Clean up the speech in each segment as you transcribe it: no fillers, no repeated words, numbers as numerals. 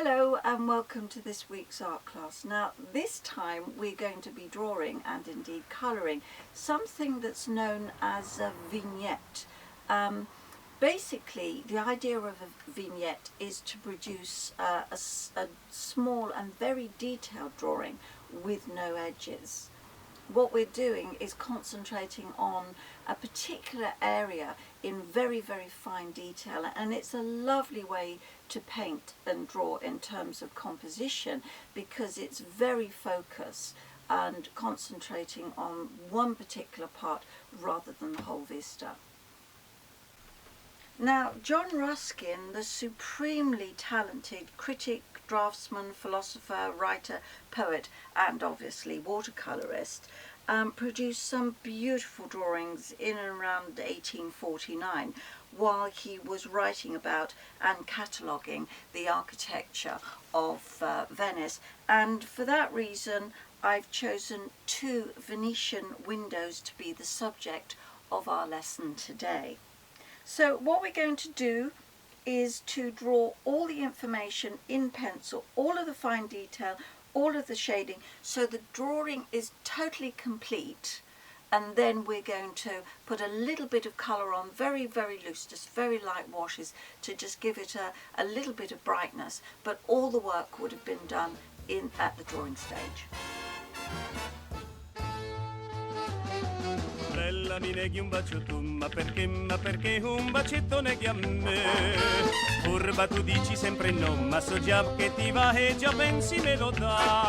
Hello and welcome to this week's art class. Now this time we're going to be drawing and indeed colouring something that's known as a vignette. Basically the idea of a vignette is to produce a small and very detailed drawing with no edges. What we're doing is concentrating on a particular area in very, very fine detail, and it's a lovely way to paint and draw in terms of composition because it's very focused and concentrating on one particular part rather than the whole vista. Now, John Ruskin, the supremely talented critic, draftsman, philosopher, writer, poet, and obviously watercolourist, produced some beautiful drawings in and around 1849 while he was writing about and cataloguing the architecture of Venice. And for that reason, I've chosen two Venetian windows to be the subject of our lesson today. So what we're going to do is to draw all the information in pencil, all of the fine detail, all of the shading, so the drawing is totally complete, and then we're going to put a little bit of colour on, very, very loose, just very light washes to just give it a little bit of brightness, but all the work would have been done at the drawing stage. Bella, mi neghi un bacio tu, ma perché un bacetto neghi a me? Furba, tu dici sempre no, ma so già che ti va e già pensi me lo dà.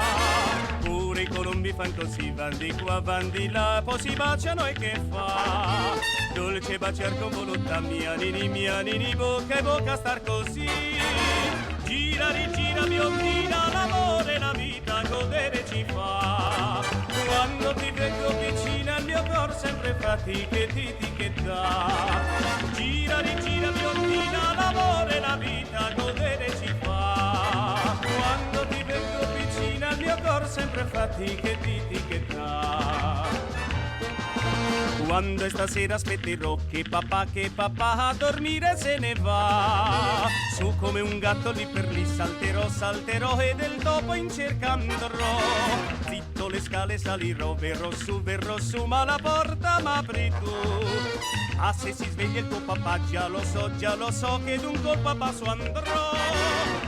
Pure I colombi fan così, van di qua, van di là, poi si baciano e che fa? Dolce baciar con volontà, mia nini, bocca e bocca star così. Gira, rigira, biondina, l'amore, la vita, godere ci fa. Quando ti vedo vicina il mio cor sempre fatica e ti dà. Gira, rigira, biondina, l'amore, la vita, godere ci fa. Quando ti vedo vicina il mio cor sempre fatica e ti dà. Quando stasera aspetterò che papà a dormire se ne va. Su come un gatto lì per lì salterò e del topo in cerca andrò. Zitto le scale salirò, verrò su, ma la porta m'apri tu. Ah, se si sveglia il tuo papà, già lo so che d'un colpo a passo andrò.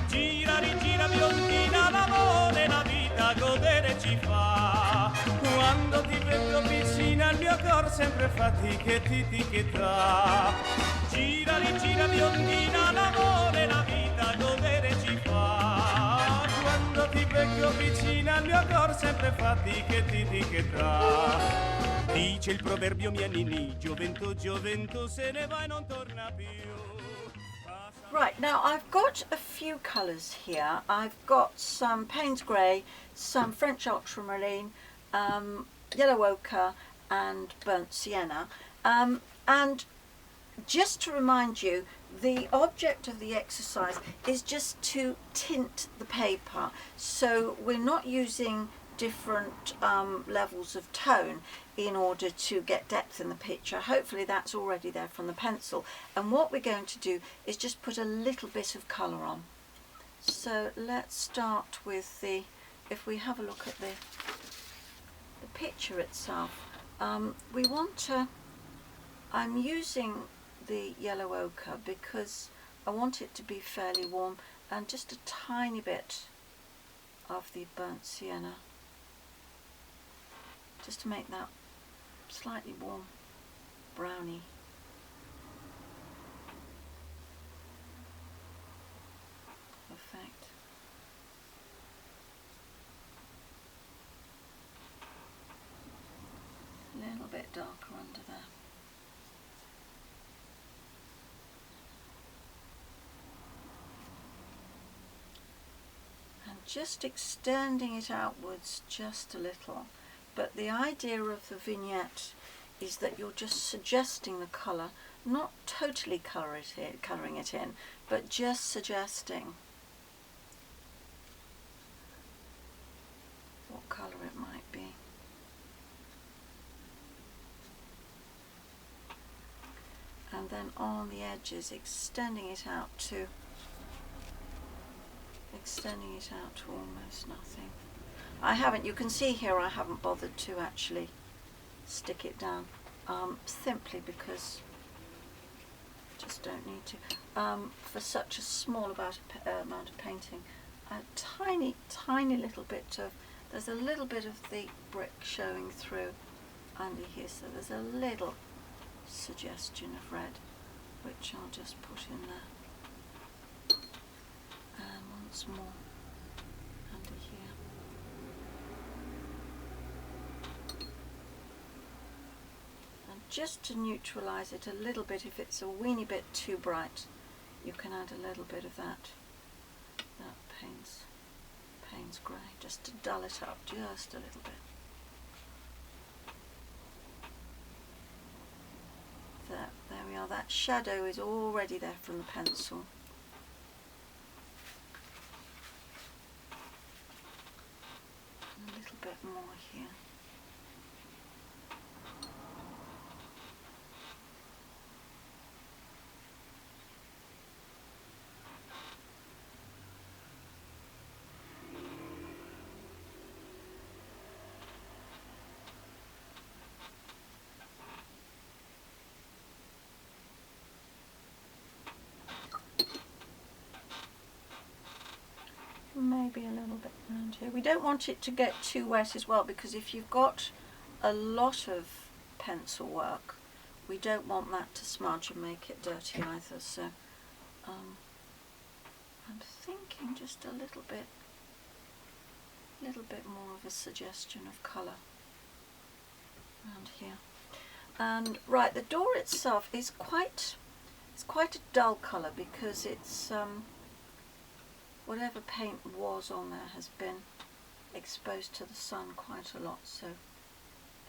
Gira, rigira, biondina, l'amore, la vita, godere ci fa. Quando ti vedo vicina il mio cor sempre fatica e ti dà. Gira, rigira, biondina, l'amore, la vita, godere ci fa. Quando ti vedo vicina il mio cor sempre fatica e ti dà. Dice il proverbio mia nini, gioventù se ne va e non torna più. Right, now I've got a few colours here. I've got some Payne's Grey, some French ultramarine, yellow ochre and burnt sienna. And just to remind you, the object of the exercise is just to tint the paper. So we're not using different levels of tone in order to get depth in the picture. Hopefully that's already there from the pencil, and what we're going to do is just put a little bit of colour on. So let's start with if we have a look at the picture itself, we want to, I'm using the yellow ochre because I want it to be fairly warm, and just a tiny bit of the burnt sienna just to make that slightly warm brownie. Perfect. A little bit darker under there. And just extending it outwards just a little. But the idea of the vignette is that you're just suggesting the colour, not totally colouring it in, but just suggesting what colour it might be. And then on the edges, extending it out to extending it out to almost nothing. I haven't, you can see here I haven't bothered to actually stick it down, simply because I just don't need to. For such a small amount of painting, a tiny little bit of, there's a little bit of the brick showing through under here, so there's a little suggestion of red, which I'll just put in there. And once more under here. And just to neutralise it a little bit, if it's a weeny bit too bright, you can add a little bit of that Payne's grey, just to dull it up just a little bit. There we are, that shadow is already there from the pencil. And a little bit more here. Maybe a little bit around here. We don't want it to get too wet as well, because if you've got a lot of pencil work, we don't want that to smudge and make it dirty either. So I'm thinking just a little bit more of a suggestion of colour around here. And right, the door itself is quite a dull colour, because it's whatever paint was on there has been exposed to the sun quite a lot, so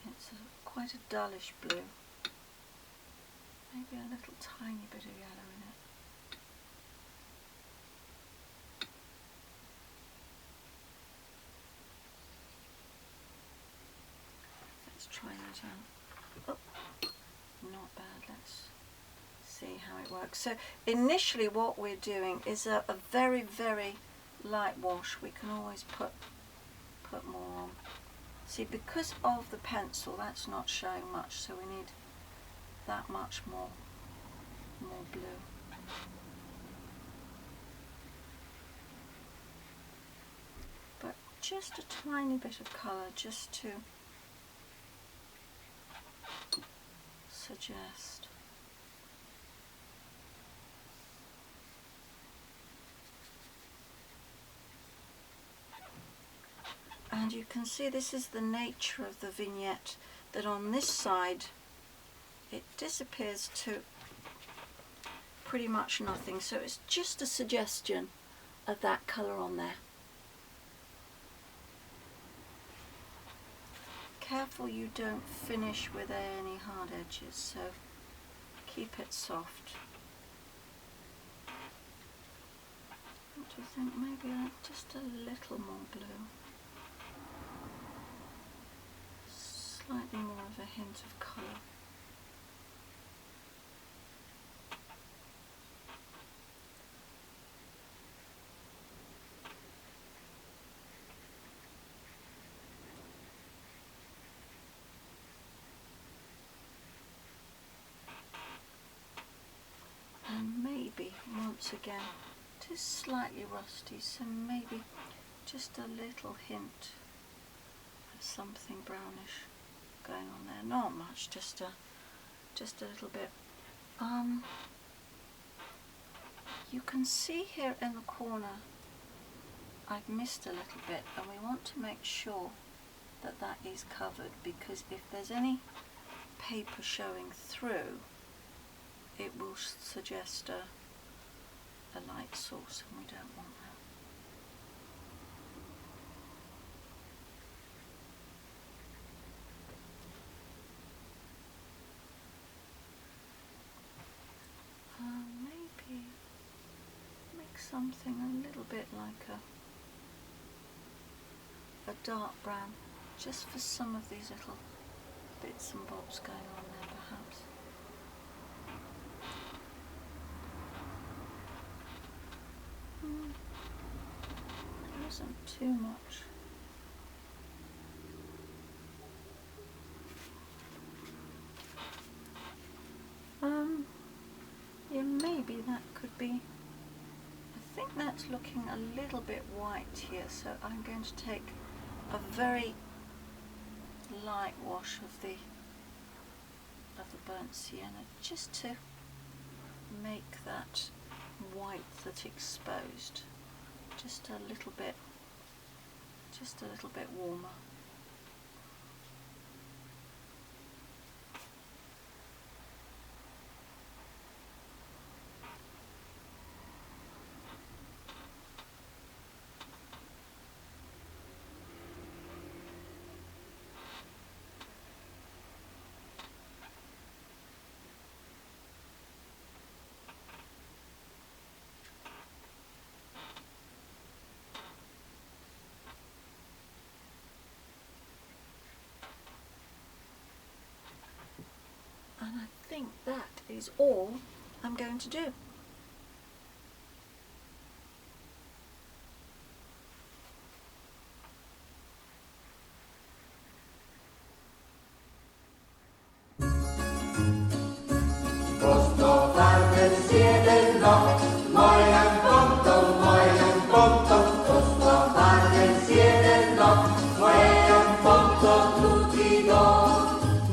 it's quite a dullish blue. Maybe a little tiny bit of yellow in it. Let's try that out. Oh, not bad. Let's see how it works. So initially what we're doing is a very light wash. We can always put more on. See, because of the pencil, that's not showing much, so we need that much more blue. But just a tiny bit of colour, just to suggest. And you can see this is the nature of the vignette, that on this side it disappears to pretty much nothing, so it's just a suggestion of that colour on there. Careful you don't finish with any hard edges, so keep it soft. What do you think? Maybe just a little more blue. Slightly more of a hint of colour. And maybe, once again, it is slightly rusty, so maybe just a little hint of something brownish going on there. Not much, just a little bit. You can see here in the corner I've missed a little bit, and we want to make sure that that is covered, because if there's any paper showing through, it will suggest a light source, and we don't want that. Maybe make something a little bit like a dark brown, just for some of these little bits and bobs going on there, perhaps. wasn't too much. Yeah, maybe that could be. I think that's looking a little bit white here, so I'm going to take a very light wash of the burnt sienna just to make that white that exposed just a little bit warmer. And I think that is all I'm going to do.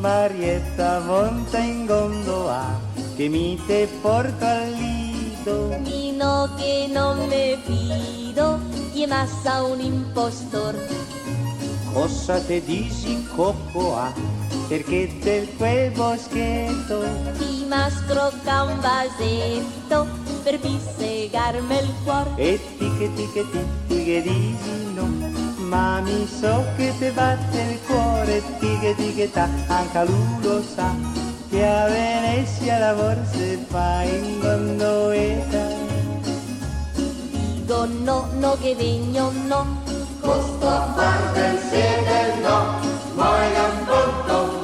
Marietta monta in gondola che mi te porto al lido. Nino che non me fido, gli massa un impostor. Cosa te dici coccoa, perché del quel boschetto Ti mascrocca un vasetto per pissegarmi il cuore. e ti che dici no. Ma mi so che te batte il cuore, ti che ta, anche lui lo sa, che a Venezia l'amor se fa in gondoletta. Dico no, no che vegno no. Costo a far del siete no, muoia un ponto,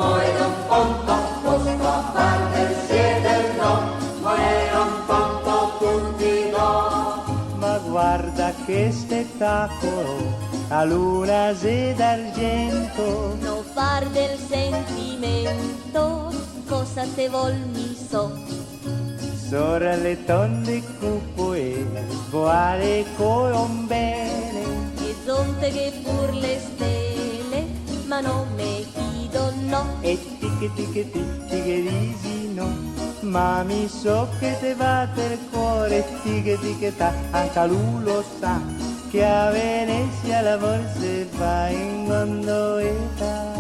costo a far del siete no, muoia un ponto tutti no. Ma guarda che spettacolo, la luna se d'argento. Non far del sentimento, cosa te vol mi so. Sora le tonde cupoe, voare colombene. E zonte che pur le stelle, ma non me fido no. E ti che dici no, ma mi so che te batte il cuore, ti che ta, anche lui lo sa, che a Venezia l'amor se fa in gondoletta.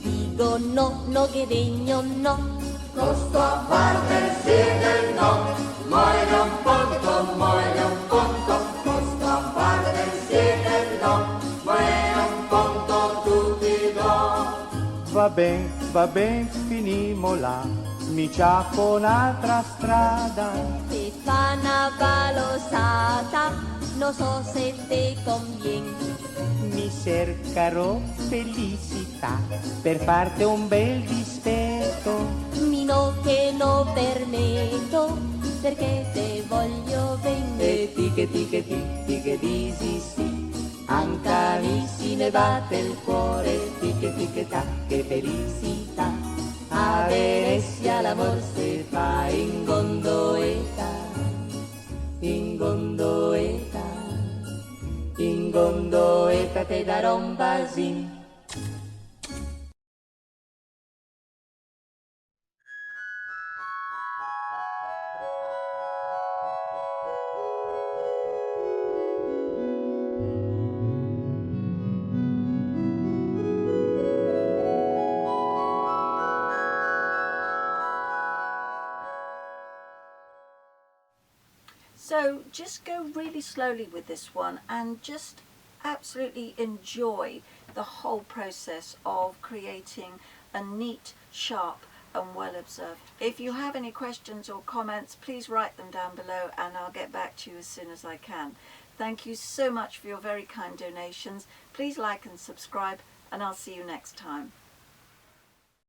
Dico no, no che vegno no. Costo a far del siete no, muoia un ponto, costo a far del siete no, muoia un ponto tutti no. Va ben, finimola, mi ciappo un'altra strada. Te fa una valosata, non so se te conviene. Mi cercarò felicità per farti un bel dispetto. Mino che non permetto, perché te voglio bene. E ti che dici sì, anche mi si ne batte il cuore, ti che ta, che felicità. A Venezia l'amor se fa in gondoletta, in gondoletta, in gondoletta te darò un basin. So just go really slowly with this one and just absolutely enjoy the whole process of creating a neat, sharp and well observed. If you have any questions or comments, please write them down below and I'll get back to you as soon as I can. Thank you so much for your very kind donations. Please like and subscribe and I'll see you next time.